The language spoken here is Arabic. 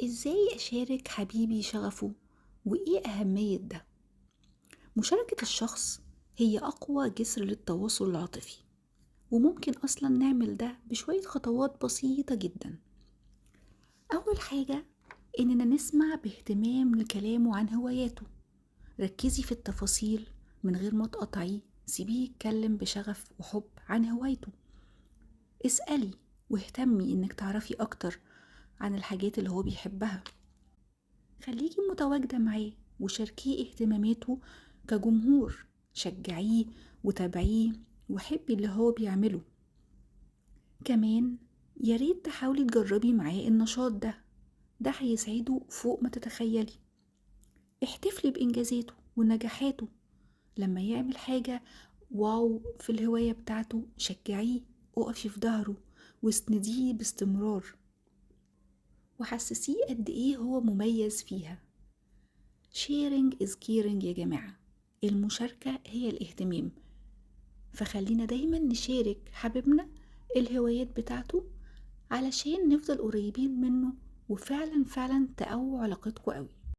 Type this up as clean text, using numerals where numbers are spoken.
إزاي أشارك حبيبي شغفه؟ وإيه أهمية ده؟ مشاركة الشخص هي أقوى جسر للتواصل العاطفي، وممكن أصلا نعمل ده بشوية خطوات بسيطة جدا. أول حاجة إننا نسمع باهتمام لكلامه عن هواياته. ركزي في التفاصيل من غير ما تقطعيه، سيبيه يتكلم بشغف وحب عن هوايته. اسألي واهتمي إنك تعرفي أكتر عن الحاجات اللي هو بيحبها. خليكي متواجدة معاه وشاركيه اهتماماته كجمهور. شجعيه وتابعيه وحبي اللي هو بيعمله. كمان ياريت تحاولي تجربي معاه النشاط ده هيسعده فوق ما تتخيلي. احتفلي بإنجازاته ونجاحاته. لما يعمل حاجة واو في الهواية بتاعته شجعيه، اقفي في ظهره واسنديه باستمرار، وحسسيه قد ايه هو مميز فيها. sharing is caring يا جماعة. المشاركة هي الاهتمام، فخلينا دايما نشارك حبيبنا الهوايات بتاعته علشان نفضل قريبين منه، وفعلا تقوي علاقتكم قوي.